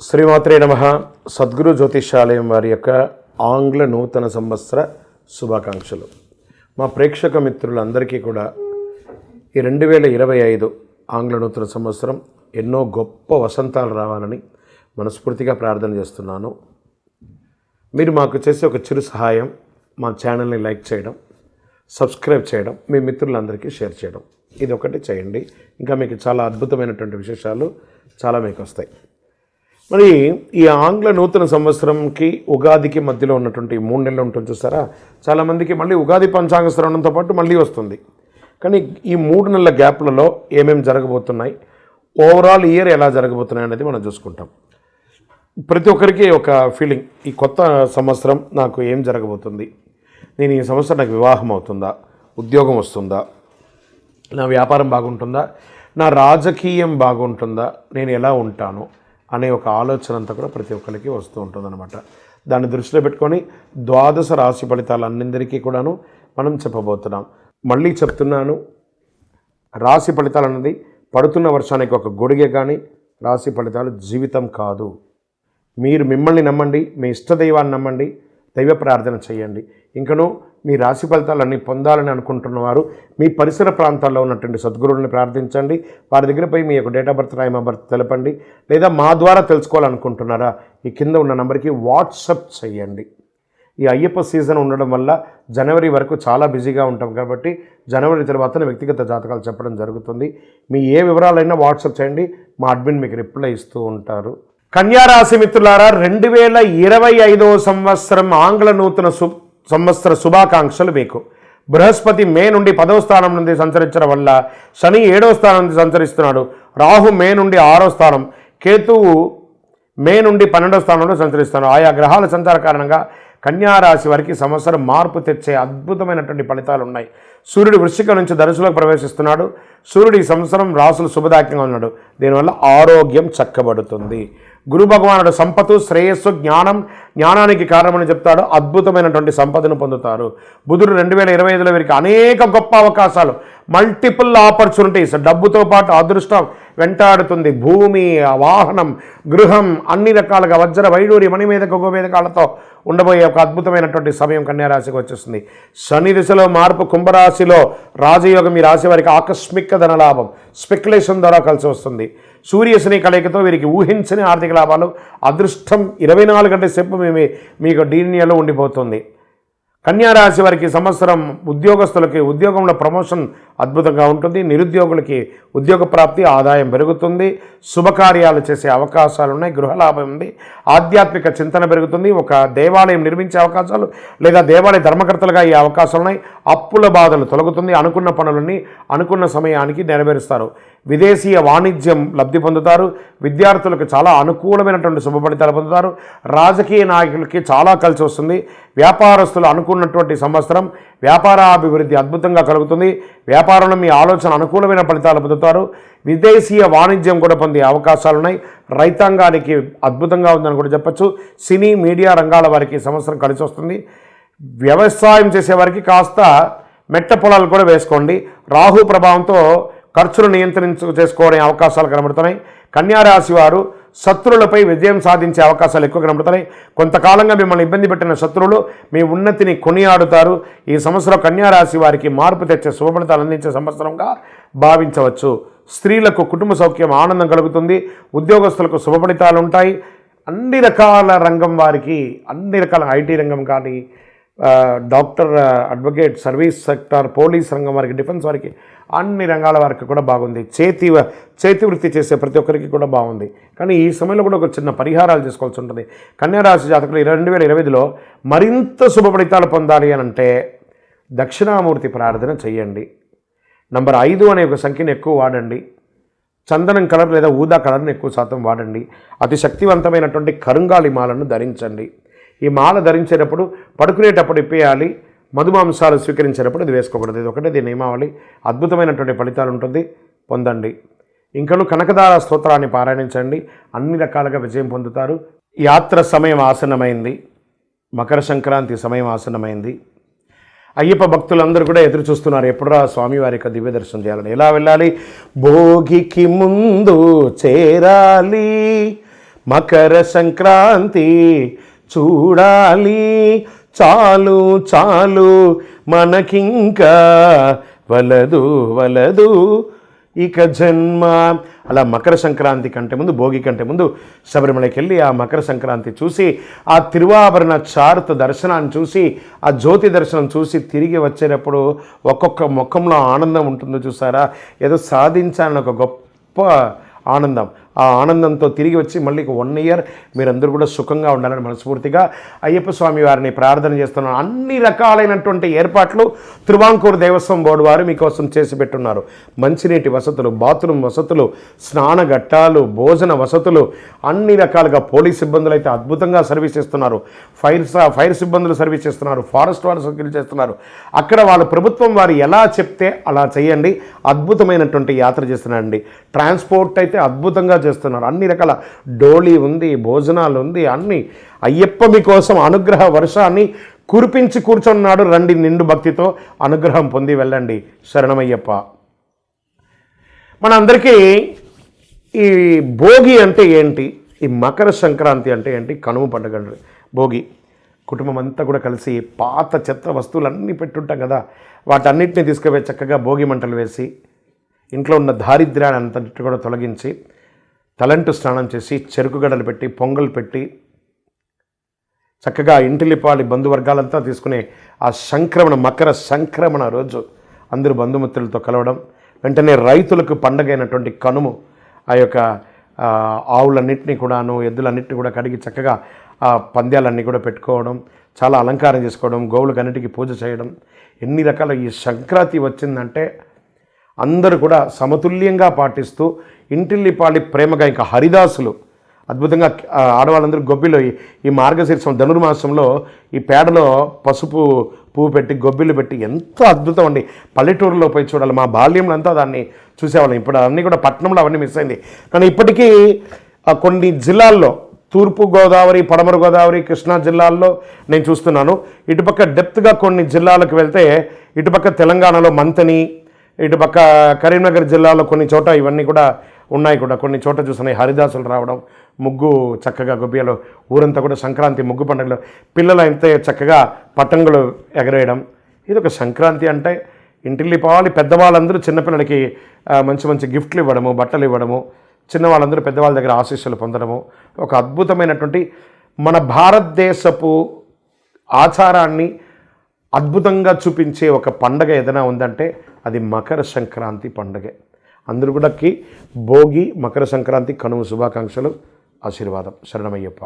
శ్రీమాత్రే నమః. సద్గురు జ్యోతిషాలయం వారి యొక్క ఆంగ్ల నూతన సంవత్సర శుభాకాంక్షలు. మా ప్రేక్షక మిత్రులందరికీ కూడా ఈ 2025 ఆంగ్ల నూతన సంవత్సరం ఎన్నో గొప్ప వసంతాలు రావాలని మనస్ఫూర్తిగా ప్రార్థన చేస్తున్నాను. మీరు మాకు చేసే ఒక చిరు సహాయం, మా ఛానల్ని లైక్ చేయడం, సబ్స్క్రైబ్ చేయడం, మీ మిత్రులందరికీ షేర్ చేయడం, ఇది ఒకటి చేయండి. ఇంకా మీకు చాలా అద్భుతమైనటువంటి విశేషాలు చాలా మీకు వస్తాయి. మరి ఈ ఆంగ్ల నూతన సంవత్సరంకి ఉగాదికి మధ్యలో ఉన్నటువంటి 3 నెలలు ఉంటుంది చూస్తారా, చాలామందికి మళ్ళీ ఉగాది పంచాంగ శ్రవణంతో పాటు మళ్ళీ వస్తుంది. కానీ ఈ 3 నెలల గ్యాప్లలో ఏమేమి జరగబోతున్నాయి, ఓవరాల్ ఇయర్ ఎలా జరగబోతున్నాయి అనేది మనం చూసుకుంటాం. ప్రతి ఒక్కరికి ఒక ఫీలింగ్, ఈ కొత్త సంవత్సరం నాకు ఏం జరగబోతుంది, నేను ఈ సంవత్సరం నాకు వివాహం అవుతుందా, ఉద్యోగం వస్తుందా, నా వ్యాపారం బాగుంటుందా, నా రాజకీయం బాగుంటుందా, నేను ఎలా ఉంటాను అనే ఒక ఆలోచన అంతా కూడా ప్రతి ఒక్కరికి వస్తూ ఉంటుందన్నమాట. దాన్ని దృష్టిలో పెట్టుకొని ద్వాదశ రాశి ఫలితాలు అన్నిందరికీ కూడాను మనం చెప్పబోతున్నాం. మళ్ళీ చెప్తున్నాను, రాశి ఫలితాలు అన్నది పడుతున్న వర్షానికి ఒక గొడుగే, కానీ రాశి ఫలితాలు జీవితం కాదు. మీరు మిమ్మల్ని నమ్మండి, మీ ఇష్టదైవాన్ని నమ్మండి, దైవ ప్రార్థన చేయండి. ఇంకనూ మీ రాశి ఫలితాలన్నీ పొందాలని అనుకుంటున్నవారు మీ పరిసర ప్రాంతాల్లో ఉన్నటువంటి సద్గురువుని ప్రార్థించండి. వారి దగ్గర పోయి మీ యొక్క date of birth, time of birth తెలపండి. లేదా మా ద్వారా తెలుసుకోవాలనుకుంటున్నారా, ఈ కింద ఉన్న నెంబర్కి వాట్సప్ చేయండి. ఈ అయ్యప్ప సీజన్ ఉండడం వల్ల జనవరి వరకు చాలా బిజీగా ఉంటాం కాబట్టి జనవరి తర్వాత వ్యక్తిగత జాతకాలు చెప్పడం జరుగుతుంది. మీ ఏ వివరాలైనా వాట్సప్ చేయండి, మా అడ్మిన్ మీకు రిప్లై ఇస్తూ ఉంటారు. కన్యారాశి మిత్రులారా, 2025 సంవత్సరం ఆంగ్ల నూతన సంవత్సర శుభాకాంక్షలు మీకు. బృహస్పతి మే నుండి 10వ స్థానం నుండి సంచరించడం వల్ల శని 7వ స్థానం నుండి సంచరిస్తున్నాడు. రాహు మే నుండి 6వ స్థానం, కేతువు మే నుండి 12వ స్థానంలో సంచరిస్తున్నాడు. ఆయా గ్రహాల సంచార కారణంగా కన్యారాశి వారికి సంవత్సరం మార్పు తెచ్చే అద్భుతమైనటువంటి ఫలితాలు ఉన్నాయి. సూర్యుడు వృశ్చికం నుంచి ధనుసులోకి ప్రవేశిస్తున్నాడు. సూర్యుడు ఈ సంవత్సరం రాసులు శుభదాయకంగా ఉన్నాడు. దీనివల్ల ఆరోగ్యం చక్కబడుతుంది. గురు భగవానుడు సంపత్తు, శ్రేయస్సు, జ్ఞానానికి కారణమని చెప్తాడు. అద్భుతమైనటువంటి సంపదను పొందుతారు. బుధుడు 2025లో వీరికి అనేక గొప్ప అవకాశాలు, మల్టిపుల్ ఆపర్చునిటీస్, డబ్బుతో పాటు అదృష్టం వెంటాడుతుంది. భూమి, వాహనం, గృహం, అన్ని రకాలుగా వజ్ర వైడూరి మణిమేధ గోమేధకాలతో ఉండబోయే ఒక అద్భుతమైనటువంటి సమయం కన్యారాశికి వచ్చేస్తుంది. శని దిశలో మార్పు, కుంభరాశిలో రాజయోగం ఈ రాశి వారికి ఆకస్మిక ధనలాభం, స్పెక్యులేషన్ ద్వారా కలిసి వస్తుంది. సూర్య శని కలయికతో వీరికి ఊహించని ఆర్థిక లాభాలు, అదృష్టం 24 గంటల సేపు మీకు డీనియాలో ఉండిపోతుంది. కన్యారాశి వారికి సంవత్సరం ఉద్యోగస్తులకి ఉద్యోగంలో ప్రమోషన్ అద్భుతంగా ఉంటుంది. నిరుద్యోగులకి ఉద్యోగ ప్రాప్తి, ఆదాయం పెరుగుతుంది. శుభకార్యాలు చేసే అవకాశాలు ఉన్నాయి. గృహలాభం ఉంది. ఆధ్యాత్మిక చింతన పెరుగుతుంది. ఒక దేవాలయం నిర్మించే అవకాశాలు లేదా దేవాలయ ధర్మకర్తలుగా అయ్యే అవకాశాలు ఉన్నాయి. అప్పుల బాధలు తొలగుతుంది. అనుకున్న పనులన్నీ అనుకున్న సమయానికి నెరవేరుస్తారు. విదేశీయ వాణిజ్యం లబ్ధి పొందుతారు. విద్యార్థులకు చాలా అనుకూలమైనటువంటి శుభ ఫలితాలు పొందుతారు. రాజకీయ నాయకులకి చాలా కలిసి వస్తుంది. వ్యాపారస్తులు అనుకున్నటువంటి సంవత్సరం వ్యాపారాభివృద్ధి అద్భుతంగా కలుగుతుంది. వ్యాపారంలో మీ ఆలోచన అనుకూలమైన ఫలితాలు పొందుతారు. విదేశీయ వాణిజ్యం కూడా పొందే అవకాశాలు ఉన్నాయి. రైతాంగానికి అద్భుతంగా ఉందని కూడా చెప్పచ్చు. సినీ, మీడియా రంగాల వారికి సంవత్సరం కలిసి వస్తుంది. వ్యవసాయం చేసేవారికి కాస్త మెట్ట పొలాలు కూడా వేసుకోండి. రాహు ప్రభావంతో ఖర్చులు చేసుకోవడం అవకాశాలు కనబడుతున్నాయి. కన్యారాశి వారు శత్రువులపై విజయం సాధించే అవకాశాలు ఎక్కువ కనబడుతున్నాయి. కొంతకాలంగా మిమ్మల్ని ఇబ్బంది పెట్టిన శత్రువులు మీ ఉన్నతిని కొనియాడుతారు. ఈ సంవత్సరం కన్యారాశి వారికి మార్పు తెచ్చే శుభఫలితాలు అందించే సంవత్సరంగా భావించవచ్చు. స్త్రీలకు కుటుంబ సౌఖ్యం, ఆనందం కలుగుతుంది. ఉద్యోగస్తులకు శుభ ఫలితాలు ఉంటాయి. అన్ని రకాల రంగం వారికి, అన్ని రకాల ఐటీ రంగం కానీ, doctor, advocate, service sector, police రంగం వారికి, డిఫెన్స్ వారికి, అన్ని రంగాల వారికి కూడా బాగుంది. చేతి వృత్తి చేసే ప్రతి ఒక్కరికి కూడా బాగుంది. కానీ ఈ సమయంలో కూడా ఒక చిన్న పరిహారాలు చేసుకోవాల్సి ఉంటుంది. కన్యారాశి జాతకులు 2025లో మరింత శుభ ఫలితాలు పొందాలి అని అంటే దక్షిణామూర్తి ప్రార్థన చేయండి. నంబర్ 5 అనే ఒక సంఖ్యను ఎక్కువ వాడండి. చందనం కలర్ లేదా ఊదా కలర్ని ఎక్కువ శాతం వాడండి. అతి శక్తివంతమైనటువంటి కరుంగాలి మాలను ధరించండి. ఈ మాల ధరించేటప్పుడు పడుకునేటప్పుడు ఇప్పేయాలి. మధుమాంసాలు స్వీకరించేటప్పుడు ఇది వేసుకోకూడదు. ఇది ఒకటే దీని నియమావళి. అద్భుతమైనటువంటి ఫలితాలు ఉంటుంది, పొందండి. ఇంకను కనకదార స్తోత్రాన్ని పారాయణించండి. అన్ని రకాలుగా విజయం పొందుతారు. యాత్ర సమయం ఆసన్నమైంది. మకర సంక్రాంతి సమయం ఆసన్నమైంది. అయ్యప్ప భక్తులందరూ కూడా ఎదురు చూస్తున్నారు, ఎప్పుడురా స్వామివారి యొక్క దివ్య దర్శనం చేయాలని. ఎలా వెళ్ళాలి? భోగికి ముందు చేరాలి, మకర సంక్రాంతి చూడాలి, చాలు చాలు మనకింకా వలదు వలదు ఇక జన్మ. అలా మకర సంక్రాంతి కంటే ముందు, భోగి కంటే ముందు శబరిమలకి వెళ్ళి ఆ మకర సంక్రాంతి చూసి, ఆ తిరువాభరణ చారుత దర్శనాన్ని చూసి, ఆ జ్యోతి దర్శనం చూసి తిరిగి వచ్చేటప్పుడు ఒక్కొక్క ముఖంలో ఆనందం ఉంటుందో చూసారా, ఏదో సాధించాలని ఒక గొప్ప ఆనందం. ఆ ఆనందంతో తిరిగి వచ్చి మళ్ళీ 1 ఇయర్ మీరందరూ కూడా సుఖంగా ఉండాలని మనస్ఫూర్తిగా అయ్యప్ప స్వామి వారిని ప్రార్థన చేస్తున్నాను. అన్ని రకాలైనటువంటి ఏర్పాట్లు తిరువాంకూరు దేవస్వం బోర్డు వారు మీకోసం చేసి పెట్టున్నారు. మంచినీటి వసతులు, బాత్రూమ్ వసతులు, స్నానఘట్టాలు, భోజన వసతులు, అన్ని రకాలుగా. పోలీస్ సిబ్బందులు అయితే అద్భుతంగా సర్వీస్ చేస్తున్నారు, ఫైర్ సిబ్బందులు సర్వీస్ చేస్తున్నారు, ఫారెస్ట్ వారు సర్వీస్ చేస్తున్నారు. అక్కడ వాళ్ళ ప్రభుత్వం వారు ఎలా చెప్తే అలా చేయండి. అద్భుతమైనటువంటి యాత్ర చేస్తున్నారండి. ట్రాన్స్పోర్ట్ అయితే అద్భుతంగా చేస్తున్నారు. అన్ని రకాల డోలీ ఉంది, భోజనాలు ఉంది, అన్ని. అయ్యప్ప మీకోసం అనుగ్రహ వర్షాన్ని కురిపించి కూర్చున్నాడు. రండి, నిండు భక్తితో అనుగ్రహం పొంది వెళ్ళండి. శరణమయ్యప్ప. మనందరికీ ఈ భోగి అంటే ఏంటి, ఈ మకర సంక్రాంతి అంటే ఏంటి, కనుమ పండుగ భోగి. కుటుంబం అంతా కూడా కలిసి పాత చెత్త వస్తువులన్నీ పెట్టుంటాం కదా, వాటన్నిటిని తీసుకుపోయి చక్కగా భోగి మంటలు వేసి ఇంట్లో ఉన్న దారిద్ర్యాన్ని అంతటి కూడా తొలగించి తలంటు స్నానం చేసి చెరుకు గడలు పెట్టి పొంగల్ పెట్టి చక్కగా ఇంటిలిపాలి బంధువర్గాలంతా తీసుకునే ఆ సంక్రమణ, మకర సంక్రమణ రోజు అందరూ బంధుమిత్రులతో కలవడం. వెంటనే రైతులకు పండగైనటువంటి కనుము ఆ యొక్క ఆవులన్నింటినీ కూడాను, ఎద్దులన్నింటినీ కూడా కడిగి చక్కగా ఆ పంద్యాలన్నీ కూడా పెట్టుకోవడం, చాలా అలంకారం చేసుకోవడం, గోవులకు అన్నిటికీ పూజ చేయడం. ఎన్ని రకాల ఈ సంక్రాంతి వచ్చిందంటే అందరూ కూడా సమతుల్యంగా పాటిస్తూ ఇంటిల్లిపాలి ప్రేమగా, ఇంకా హరిదాసులు అద్భుతంగా ఆడవాళ్ళందరూ గొబ్బిలో ఈ మార్గశీర్షం ధనుర్మాసంలో ఈ పేడలో పసుపు పువ్వు పెట్టి గొబ్బిలు పెట్టి ఎంతో అద్భుతం అండి. పల్లెటూరులో పోయి చూడాలి. మా బాల్యంలో అంతా దాన్ని చూసేవాళ్ళం. ఇప్పుడు అన్నీ కూడా పట్టణంలో అవన్నీ మిస్ అయింది. కానీ ఇప్పటికీ కొన్ని జిల్లాల్లో, తూర్పు గోదావరి, పడమర గోదావరి, కృష్ణా జిల్లాల్లో నేను చూస్తున్నాను. ఇటుపక్క డెప్త్గా కొన్ని జిల్లాలకు వెళ్తే, ఇటుపక్క తెలంగాణలో మంతని, ఇటుపక్క కరీంనగర్ జిల్లాలో కొన్ని చోట ఇవన్నీ కూడా ఉన్నాయి. కూడా కొన్ని చోట చూస్తున్నాయి హరిదాసులు రావడం, ముగ్గు చక్కగా గొబ్బియలో ఊరంతా కూడా సంక్రాంతి ముగ్గు పండుగలో పిల్లలు అయితే చక్కగా పతంగులు ఎగరేయడం. ఇది ఒక సంక్రాంతి అంటే. ఇంటిల్లిపాలి పెద్దవాళ్ళందరూ చిన్నపిల్లలకి మంచి మంచి గిఫ్ట్లు ఇవ్వడము, బట్టలు ఇవ్వడము, చిన్నవాళ్ళందరూ పెద్దవాళ్ళ దగ్గర ఆశీస్సులు పొందడము. ఒక అద్భుతమైనటువంటి మన భారతదేశపు ఆచారాన్ని అద్భుతంగా చూపించే ఒక పండగ ఏదైనా ఉందంటే అది మకర సంక్రాంతి పండుగే. అందరూ కూడా భోగి, మకర సంక్రాంతి, కనుమ శుభాకాంక్షలు, ఆశీర్వాదం. శరణమయ్యప్ప.